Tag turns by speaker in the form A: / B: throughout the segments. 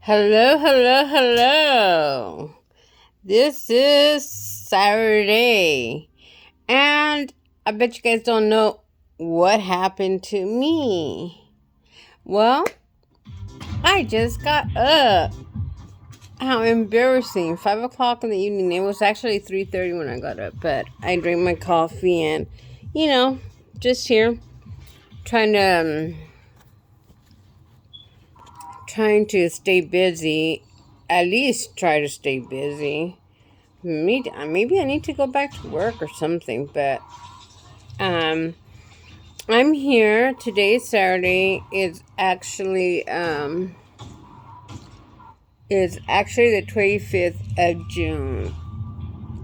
A: Hello, hello, hello. This is Saturday, and I bet you guys don't know what happened to me. Well, I just got up. How embarrassing. 5 o'clock in the evening. It was actually 3:30 when I got up, but I drank my coffee and, just here trying to stay busy. At least try to stay busy. Maybe I need to go back to work or something, but I'm here. Today is Saturday. It's actually the 25th of June.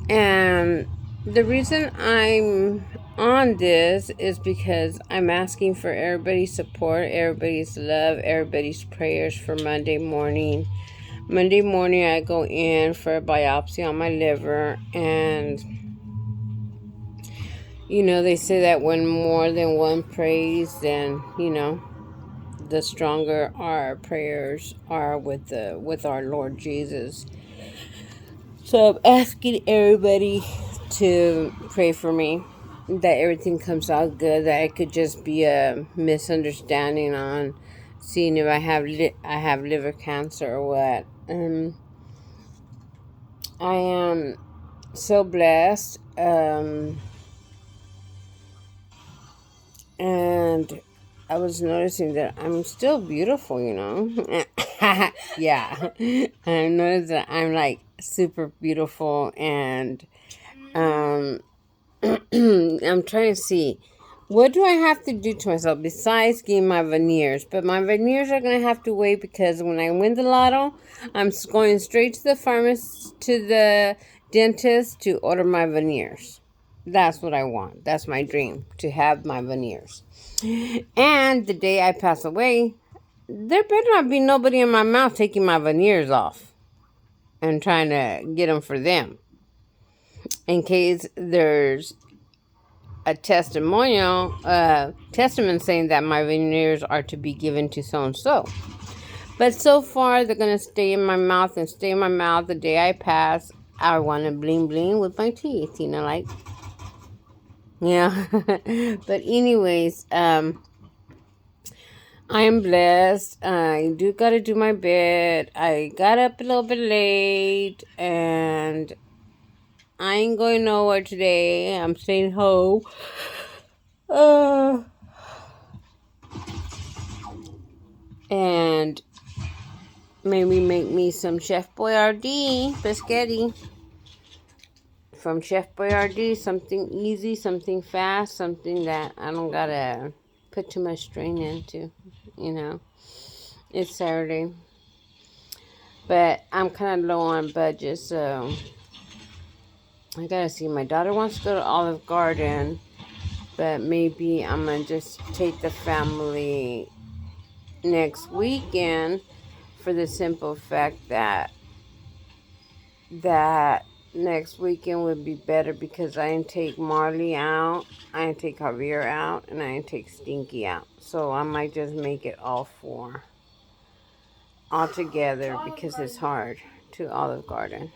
A: And the reason I'm on this is because I'm asking for everybody's support, everybody's love, everybody's prayers for Monday morning. Monday morning, I go in for a biopsy on my liver, and they say that when more than one prays, then the stronger our prayers are with our Lord Jesus. So I'm asking everybody to pray for me, that everything comes out good, that it could just be a misunderstanding on seeing if I have liver cancer or what. I am so blessed, and I was noticing that I'm still beautiful, Yeah, I noticed that I'm like super beautiful, and I'm trying to see, what do I have to do to myself besides getting my veneers? But my veneers are going to have to wait, because when I win the lotto, I'm going straight to the pharmacist, to the dentist, to order my veneers. That's what I want. That's my dream, to have my veneers. And the day I pass away, there better not be nobody in my mouth taking my veneers off and trying to get them for them, in case there's a testament saying that my veneers are to be given to so and so. But so far, they're going to stay in my mouth and stay in my mouth. The day I pass, I want to bling bling with my teeth, yeah. But anyways, I am blessed. I do got to do my bed. I got up a little bit late, and I ain't going nowhere today. I'm staying home. And maybe make me some Chef Boyardee biscotti from Chef Boyardee. Something easy, something fast, something that I don't gotta put too much strain into. It's Saturday, but I'm kind of low on budget, so I gotta see. My daughter wants to go to Olive Garden, but maybe I'm gonna just take the family next weekend, for the simple fact that next weekend would be better, because I didn't take Marley out, I didn't take Javier out, and I didn't take Stinky out. So I might just make it all four all together, because it's hard to Olive Garden.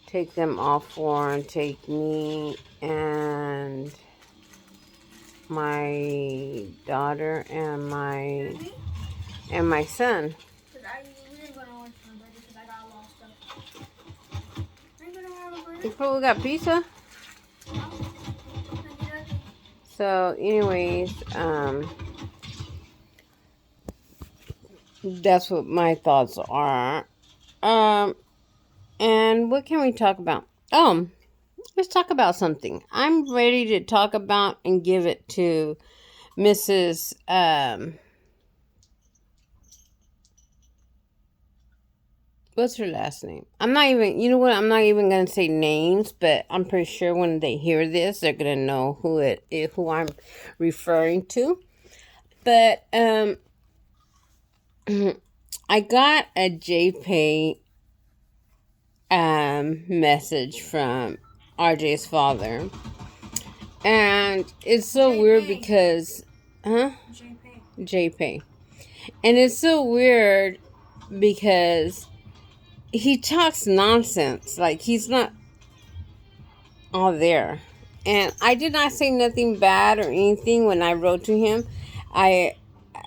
A: Take them all four, and take me and my daughter and my son. We got pizza. So, anyways, that's what my thoughts are. And what can we talk about? Let's talk about something. I'm ready to talk about and give it to Mrs. What's her last name? I'm not even, you know what? I'm not even going to say names, but I'm pretty sure when they hear this, they're going to know who I'm referring to. But, I got a JPay, message from RJ's father. And it's so weird because, JPay. And it's so weird because he talks nonsense. Like, he's not all there. And I did not say nothing bad or anything when I wrote to him.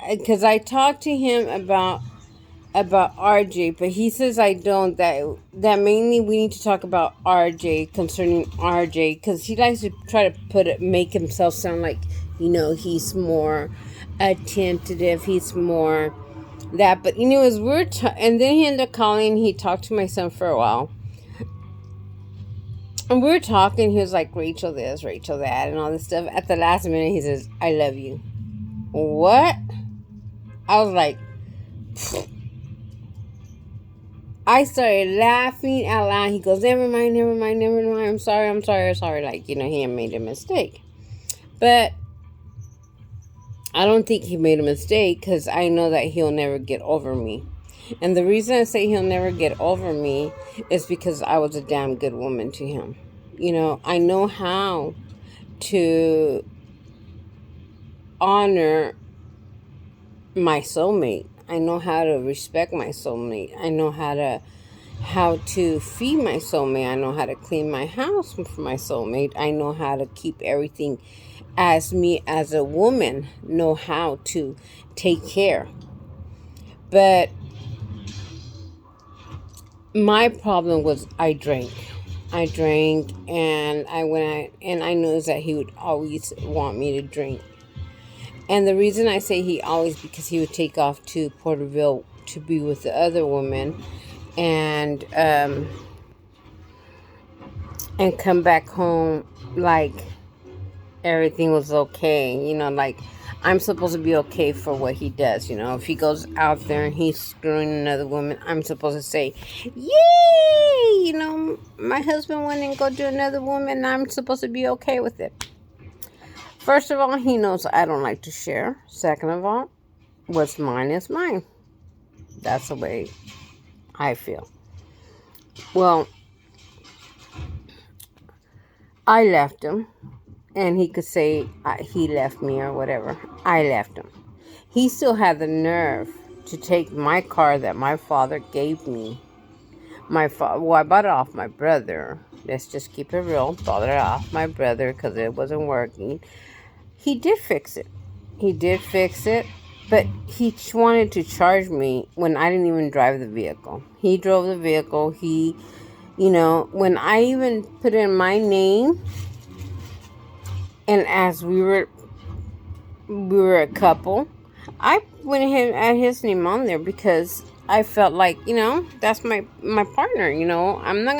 A: Because I talked to him about RJ, but he says I don't. That mainly we need to talk about RJ, concerning RJ, because he likes to try to make himself sound like, he's more attentive. He's more that. But anyways, and then he ended up calling. He talked to my son for a while. And we were talking, he was like, Rachel this, Rachel that, and all this stuff. At the last minute, he says, I love you. What? I was like, pfft. I started laughing out loud. He goes, never mind. I'm sorry. Like, he had made a mistake. But I don't think he made a mistake, because I know that he'll never get over me. And the reason I say he'll never get over me is because I was a damn good woman to him. I know how to honor my soulmate. I know how to respect my soulmate. I know how to feed my soulmate. I know how to clean my house for my soulmate. I know how to keep everything as me as a woman know how to take care. But my problem was I drank, and I noticed that he would always want me to drink. And the reason I say he always, because he would take off to Porterville to be with the other woman, and come back home like everything was okay, like I'm supposed to be okay for what he does, if he goes out there and he's screwing another woman, I'm supposed to say, yay, my husband went and go do another woman, and I'm supposed to be okay with it. First of all, he knows I don't like to share. Second of all, what's mine is mine. That's the way I feel. Well, I left him. And he could say he left me or whatever. I left him. He still had the nerve to take my car that my father gave me. I bought it off my brother. Let's just keep it real. Bought it off my brother because it wasn't working. He did fix it. But he wanted to charge me when I didn't even drive the vehicle. He drove the vehicle. When I even put in my name, and as we were a couple, I went ahead and added his name on there because I felt like, that's my partner. I'm not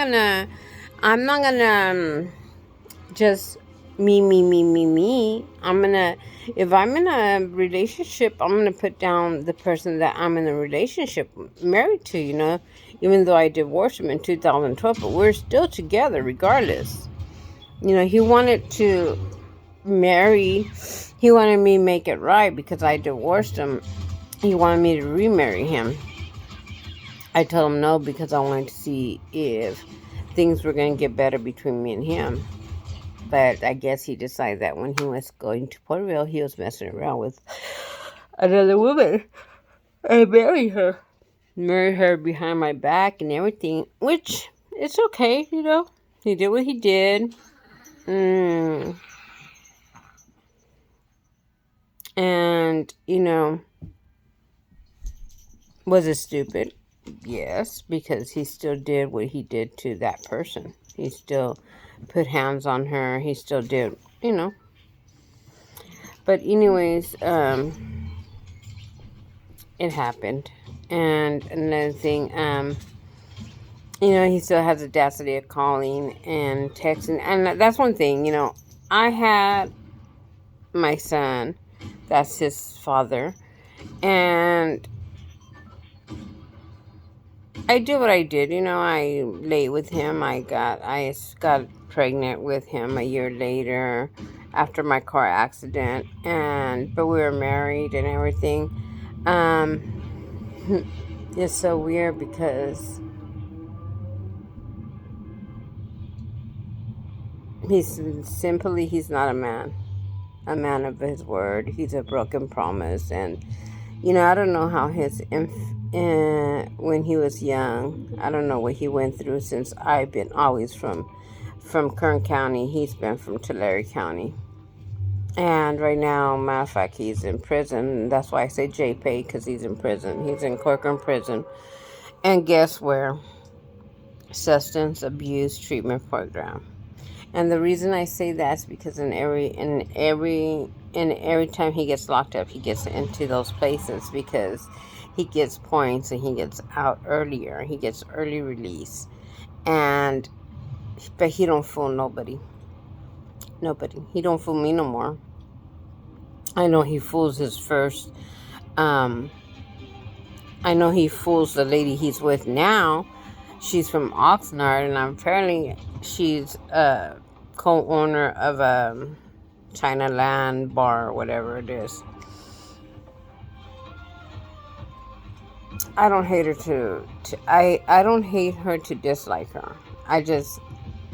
A: gonna just me. If I'm in a relationship, I'm gonna put down the person that I'm in a relationship married to. Even though I divorced him in 2012, but we're still together regardless. He wanted to marry. He wanted me to make it right because I divorced him. He wanted me to remarry him. I told him no, because I wanted to see if things were going to get better between me and him. But I guess he decided that when he was going to Porterville, he was messing around with another woman and married her behind my back and everything, which it's okay. He did what he did. And, was it stupid? Yes, because he still did what he did to that person. He still put hands on her. He still did, But anyways, it happened. And another thing, he still has the audacity of calling and texting. And that's one thing, I had my son, that's his father, and I did what I did. I lay with him. I got pregnant with him a year later after my car accident, but we were married and everything. It's so weird because he's not a man of his word. He's a broken promise, and I don't know how his and when he was young. I don't know what he went through since I've been always from Kern County. He's been from Tulare County. And right now, matter of fact, he's in prison. That's why I say JPay, because he's in prison. He's in Corcoran prison. And guess where? Substance abuse treatment program. And the reason I say that is because every time he gets locked up, he gets into those places because he gets points and he gets out earlier. He gets early release, and but he don't fool nobody. Nobody. He don't fool me no more. I know he fools his first. Um, I know he fools the lady he's with now. She's from Oxnard, and apparently she's a co-owner of a China Land bar or whatever it is. I don't hate her I don't hate her to dislike her. I just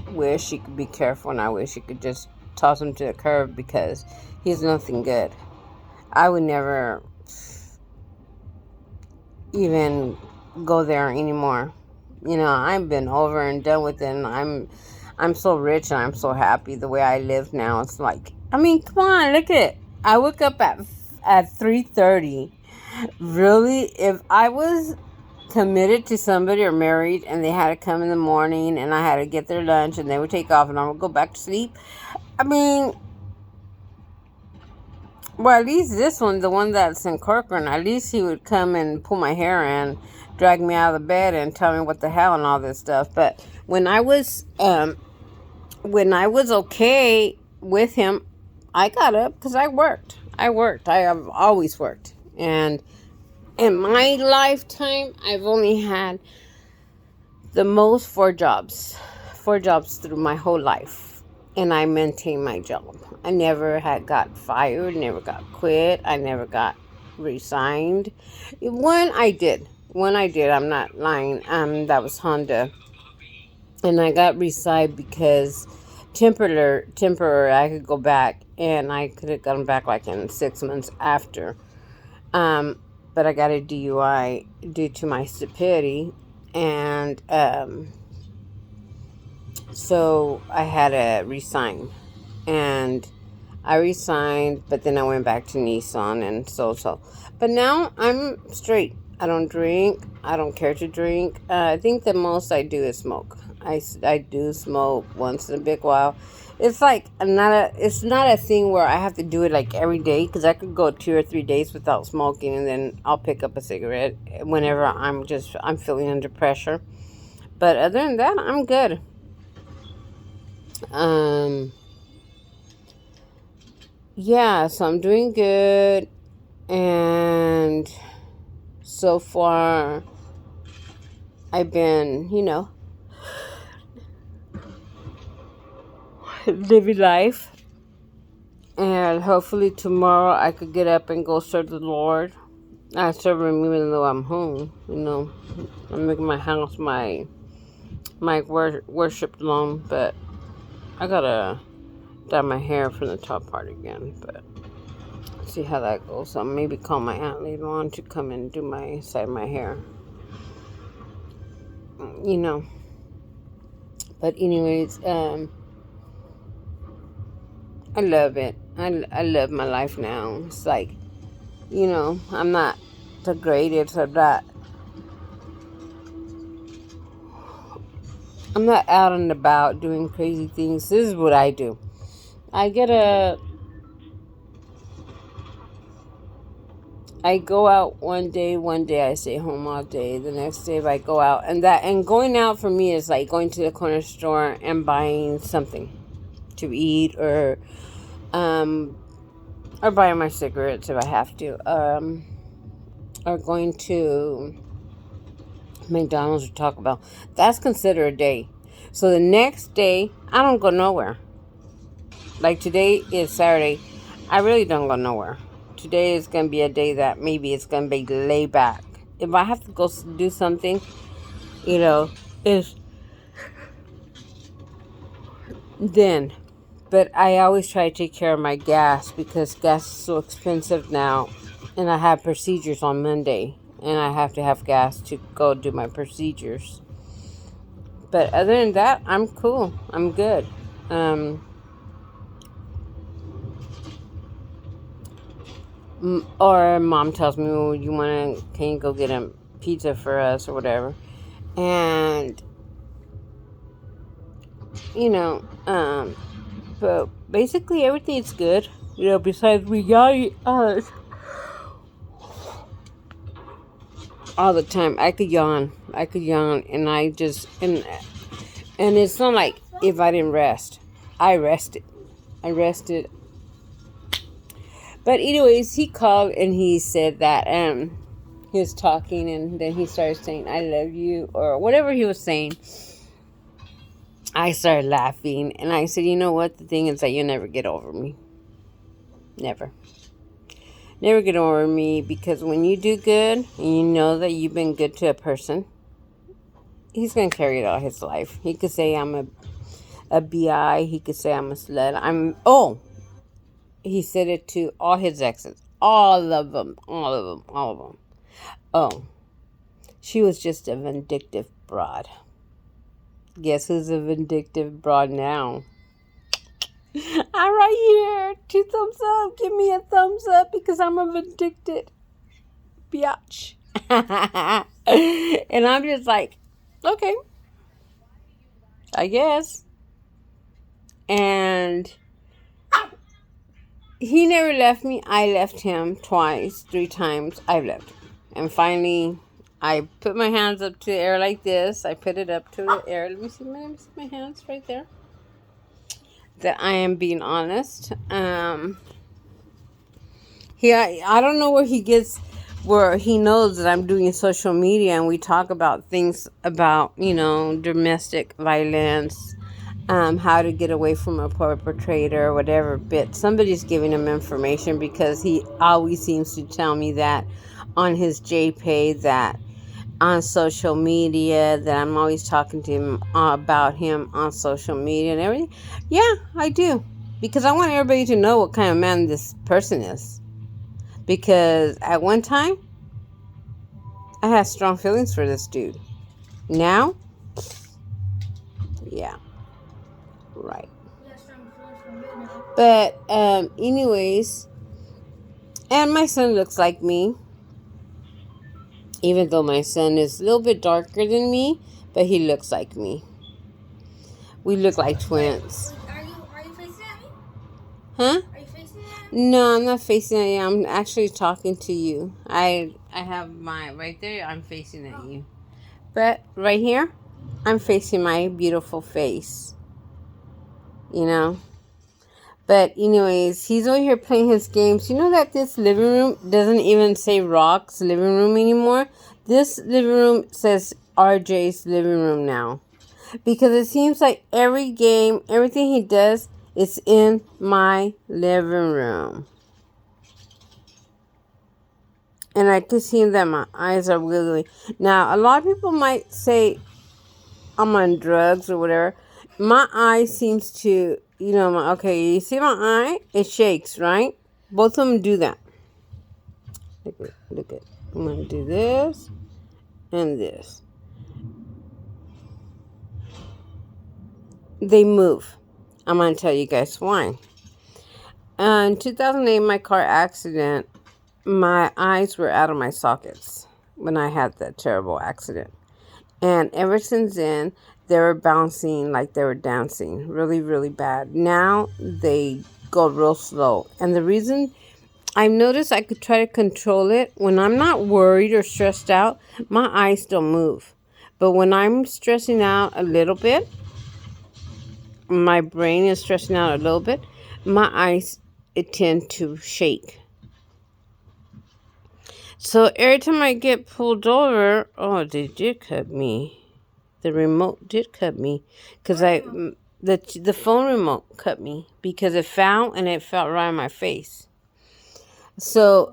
A: wish she could be careful, and I wish she could just toss him to the curb because he's nothing good. I would never even go there anymore. You know, I've been over and done with it, and I'm so rich and I'm so happy the way I live now. It's like, I mean, come on, look at it. I woke up at 3:30. Really, if I was committed to somebody or married and they had to come in the morning and I had to get their lunch and they would take off and I would go back to sleep, I mean, well, at least this one, the one that's in Corcoran, at least he would come and pull my hair and drag me out of the bed and tell me what the hell and all this stuff. But when I was okay with him, I got up because I worked. I have always worked. And in my lifetime, I've only had the most 4 jobs. 4 jobs through my whole life. And I maintained my job. I never had got fired, never got quit. I never got resigned. One I did. I'm not lying. That was Honda. And I got resigned because temporary, I could go back, and I could have gone back like in 6 months after. But I got a DUI due to my stupidity, and so I had to resign. And I resigned, but then I went back to Nissan and so. But now I'm straight. I don't drink. I don't care to drink. I think the most I do is smoke. I do smoke once in a big while. It's like it's not a thing where I have to do it like every day, because I could go 2 or 3 days without smoking, and then I'll pick up a cigarette whenever I'm feeling under pressure. But other than that, I'm good. Yeah, so I'm doing good, and so far I've been, living life, and hopefully tomorrow I could get up and go serve the Lord. I serve Him even though I'm home. I'm making my house my worship room, but I gotta dye my hair from the top part again, but see how that goes. I'll maybe call my aunt later on to come and do my side of my hair. But anyways, I love it. I love my life now. It's like, I'm not the greatest. I'm not out and about doing crazy things. This is what I do. I go out one day I stay home all day. The next day if I go out, and going out for me is like going to the corner store and buying something to eat, or buying my cigarettes if I have to, or going to McDonald's or Taco Bell. That's considered a day. So the next day, I don't go nowhere. Like today is Saturday. I really don't go nowhere. Today is going to be a day that maybe it's going to be laid back. If I have to go do something, is then. But I always try to take care of my gas because gas is so expensive now. And I have procedures on Monday. and I have to have gas to go do my procedures. But other than that, I'm cool. I'm good. Or mom tells me, well, can you go get a pizza for us or whatever? And, but basically everything's good. Besides we got all the time. I could yawn, and and it's not like if I didn't rest. I rested. But anyways, he called and he said that he was talking, and then he started saying I love you or whatever he was saying. I started laughing, and I said, you know what? The thing is that you'll never get over me. Never. Never get over me, because when you do good and you know that you've been good to a person, he's going to carry it all his life. He could say I'm a BI. He could say I'm a slut. He said it to all his exes. All of them. Oh, she was just a vindictive broad. Guess who's a vindictive broad now? I'm right here. 2 thumbs up. Give me a thumbs up because I'm a vindictive biatch. And I'm just like, okay, I guess. And he never left me. I left him twice, 3 times. I've left him. And finally, I put my hands up to the air like this. I put it up to the air. Let me see my hands right there. That I am being honest. I don't know where he knows that I'm doing social media, and we talk about things about, domestic violence, how to get away from a perpetrator or whatever. But somebody's giving him information, because he always seems to tell me that on his JPay, that on social media, that I'm always talking to him about him on social media and everything. Yeah, I do. Because I want everybody to know what kind of man this person is. Because at one time, I had strong feelings for this dude. Now, yeah, right. But anyways, and my son looks like me. Even though my son is a little bit darker than me, but he looks like me. We look like twins.
B: Are you facing at me?
A: Huh?
B: Are you facing at
A: me? No, I'm not facing at you. I'm actually talking to you. I have my right there. I'm facing at you. But right here, I'm facing my beautiful face. But anyways, he's over here playing his games. You know that this living room doesn't even say ROC'S living room anymore? This living room says RJ's living room now. Because it seems like everything he does is in my living room. And I can see that my eyes are wiggly. Now, a lot of people might say I'm on drugs or whatever. My eye seems to, okay, you see my eye? It shakes, right? Both of them do that. Look at. I'm going to do this and this. They move. I'm going to tell you guys why. In 2008, my car accident, my eyes were out of my sockets when I had that terrible accident. And ever since then, they were bouncing like they were dancing. Really, really bad. Now, they go real slow. And the reason I've noticed, I could try to control it. When I'm not worried or stressed out, my eyes don't move. But when I'm stressing out a little bit, my brain is stressing out a little bit, my eyes tend to shake. So every time I get pulled over, they did cut me. The remote did cut me, because the phone remote cut me, because it fell right on my face. So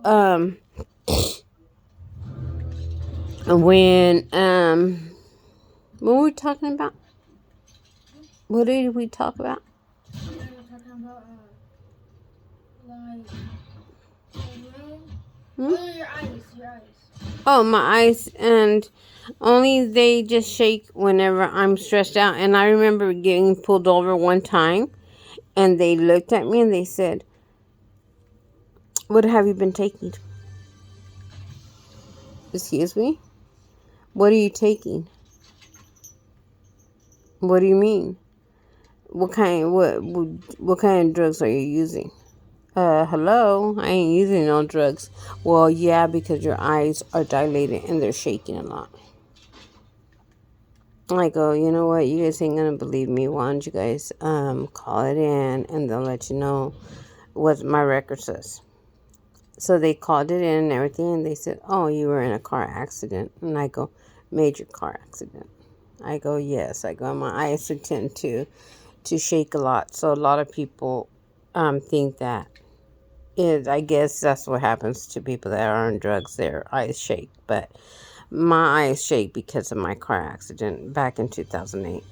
A: when what were we talking about? What did we talk about?
B: We were talking about like the room. Your eyes.
A: Oh, my eyes, and only they just shake whenever I'm stressed out. And I remember getting pulled over one time, and they looked at me and they said, "What have you been taking?" Excuse me? What are you taking? What do you mean? What kind of drugs are you using? Hello? I ain't using no drugs. Well, yeah, because your eyes are dilated and they're shaking a lot. I go, you know what? You guys ain't gonna believe me. Why don't you guys call it in and they'll let you know what my record says. So they called it in and everything, and they said, "Oh, you were in a car accident." And I go, "Major car accident." I go, "Yes." I go, "My eyes tend to shake a lot." So a lot of people think that I guess that's what happens to people that are on drugs. Their eyes shake, but my eyes shake because of my car accident back in 2008.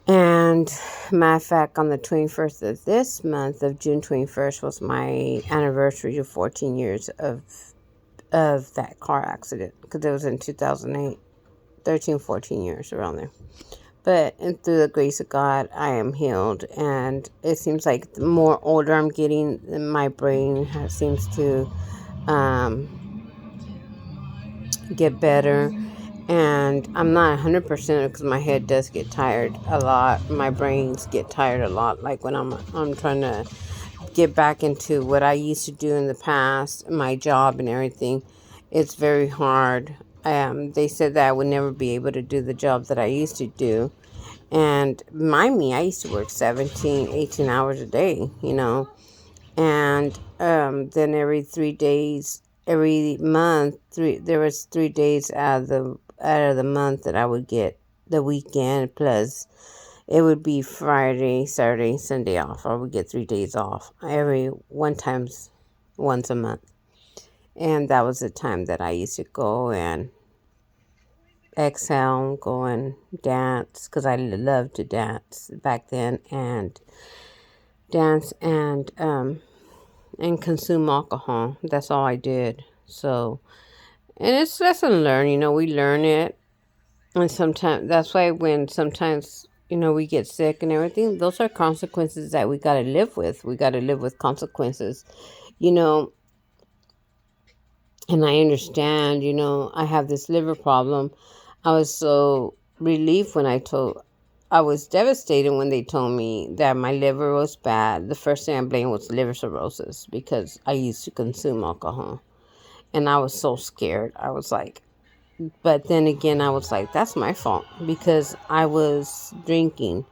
A: And matter of fact, on the 21st of this month of June 21st was my anniversary of 14 years of that car accident, because it was in 2008, 13, 14 years around there. But and through the grace of God, I am healed, and it seems like the more older I'm getting, my brain seems to get better. And I'm not 100% because my head does get tired a lot. My brains get tired a lot. Like when I'm trying to get back into what I used to do in the past, my job and everything, it's very hard. They said that I would never be able to do the job that I used to do. And mind me, I used to work 17, 18 hours a day, you know. And then every 3 days, every month, there was 3 days out of the month that I would get the weekend, plus it would be Friday, Saturday, Sunday off. I would get 3 days off every once a month. And that was the time that I used to go and exhale, go and dance, because I loved to dance back then, and dance and consume alcohol. That's all I did. So, and it's lesson learned. You know, we learn it, and sometimes that's why when sometimes we get sick and everything, those are consequences that we got to live with. We got to live with consequences, you know. And I understand. I have this liver problem. I was so relieved when I was devastated when they told me that my liver was bad. The first thing I blamed was liver cirrhosis because I used to consume alcohol. And I was so scared. I was like, but then again, I was like, that's my fault because I was drinking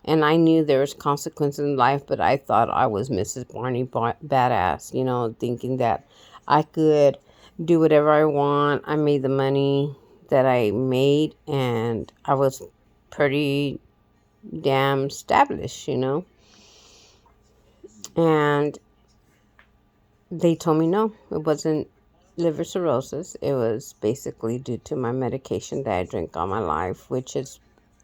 A: and I knew there was consequences in life, but I thought I was Mrs. Barney Badass, thinking that I could do whatever I want. I made the money that I made, and I was pretty damn established. And they told me no, it wasn't liver cirrhosis. It was basically due to my medication that I drink all my life, which is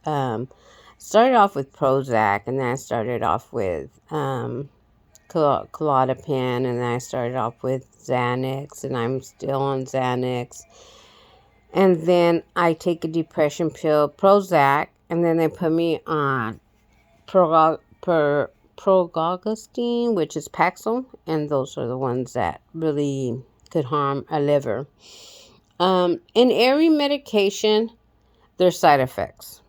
A: started off with Prozac, and then I started off with Klonopin, and then I started off with Xanax, and I'm still on Xanax. And then I take a depression pill, Prozac, and then they put me on Progogestine, which is Paxil, and those are the ones that really could harm a liver. In every medication, there's side effects.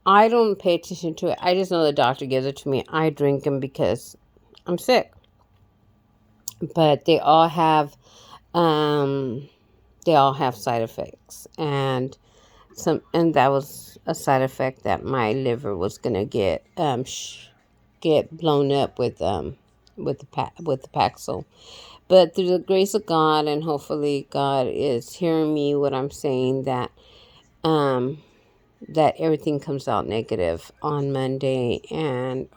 A: I don't pay attention to it. I just know the doctor gives it to me. I drink them because I'm sick. But they all have side effects, and that was a side effect that my liver was gonna get blown up with the Paxil. But through the grace of God, and hopefully God is hearing me what I'm saying, um that everything comes out negative on Monday. I'm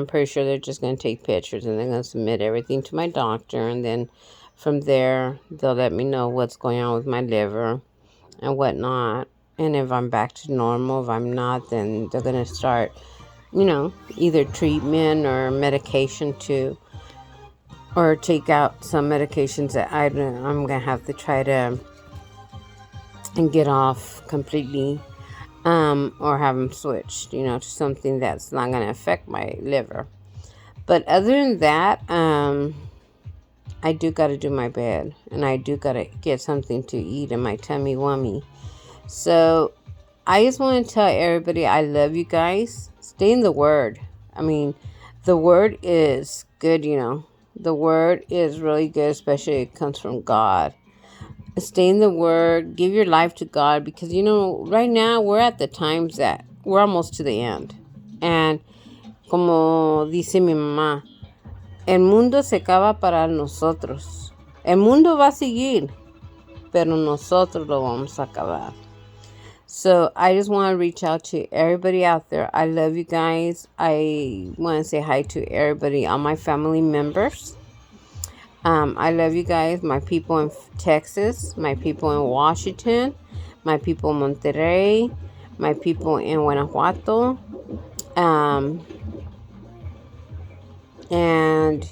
A: pretty sure they're just going to take pictures and they're going to submit everything to my doctor, and then from there they'll let me know what's going on with my liver and whatnot, and if I'm back to normal. If I'm not, then they're going to start either treatment or medication to or take out some medications that I'm gonna have to try to and get off completely, or have them switched, to something that's not gonna affect my liver. But other than that, I do gotta do my bed, and I do gotta get something to eat in my tummy wummy. So I just want to tell everybody I love you guys. Stay in the Word. I mean, the Word is good, The Word is really good, especially it comes from God. Stay in the Word. Give your life to God because, right now we're at the times that we're almost to the end. And como dice mi mamá, el mundo se acaba para nosotros. El mundo va a seguir, pero nosotros lo vamos a acabar. So I just want to reach out to everybody out there. I love you guys. I want to say hi to everybody, all my family members. I love you guys, my people in Texas, my people in Washington, my people in Monterrey, my people in Guanajuato, and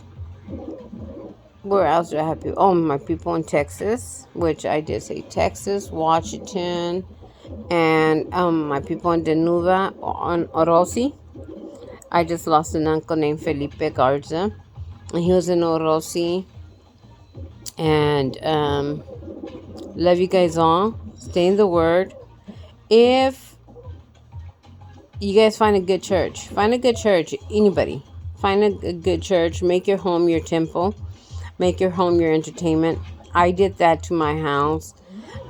A: where else do I have people? Oh, my people in Texas, which I did say Texas, Washington, and my people in Denuva on Orosi. I just lost an uncle named Felipe Garza, and he was in Orosi. And love you guys all. Stay in the Word. If you guys find a good church, anybody. Find a good church. Make your home your temple. Make your home your entertainment. I did that to my house.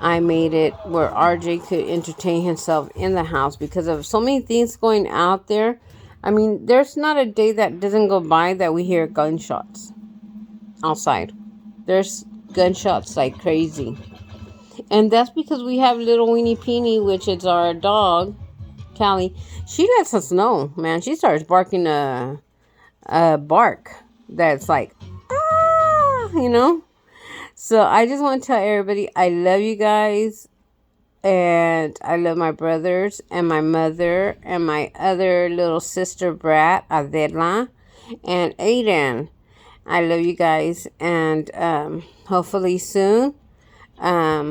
A: I made it where RJ could entertain himself in the house because of so many things going out there. I mean, there's not a day that doesn't go by that we hear gunshots outside. There's gunshots like crazy. And that's because we have little Weenie Peenie, which is our dog, Callie. She lets us know, man. She starts barking a bark that's like, ah. So I just want to tell everybody I love you guys, and I love my brothers and my mother and my other little sister brat, Adela, and Aiden. I love you guys, and hopefully soon I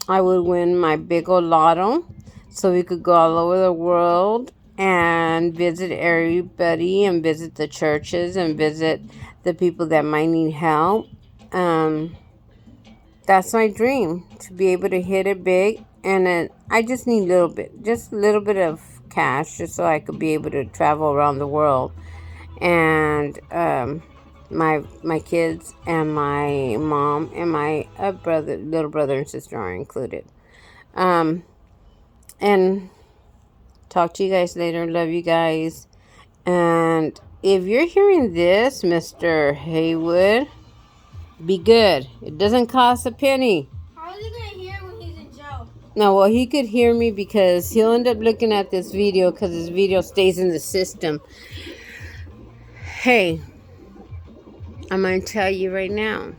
A: would win my big old lotto so we could go all over the world and visit everybody and visit the churches and visit the people that might need help. That's my dream, to be able to hit it big. And then I just need just a little bit of cash just so I could be able to travel around the world. And my kids and my mom and my little brother and sister are included. And talk to you guys later. Love you guys. And if you're hearing this, Mr. Haywood, be good. It doesn't cost a penny.
B: How is he gonna hear when he's in jail?
A: No, well, he could hear me because he'll end up looking at this video because this video stays in the system. Hey, I'm going to tell you right now.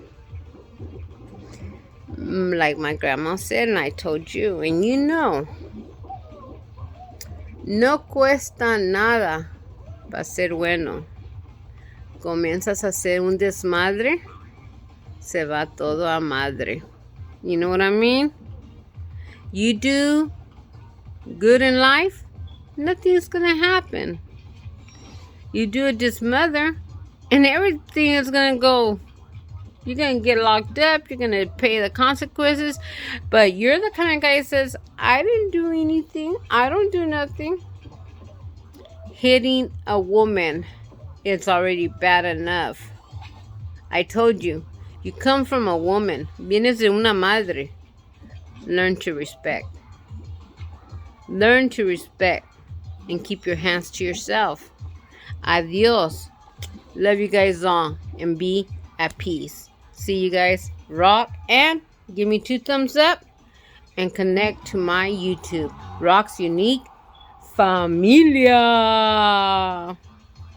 A: Like my grandma said, and I told you, and no cuesta nada para ser bueno. Comienzas a hacer un desmadre, se va todo a madre. You know what I mean? You do good in life, nothing's gonna happen. You do a desmother, and everything is gonna go. You're gonna get locked up. You're gonna pay the consequences. But you're the kind of guy that says, I didn't do anything. I don't do nothing. Hitting a woman, it's already bad enough. I told you, you come from a woman. Vienes de una madre. Learn to respect. Learn to respect and keep your hands to yourself. Adios. Love you guys all and be at peace. See you guys. Rock and give me 2 thumbs up and connect to my YouTube. Rock's Unique Familia.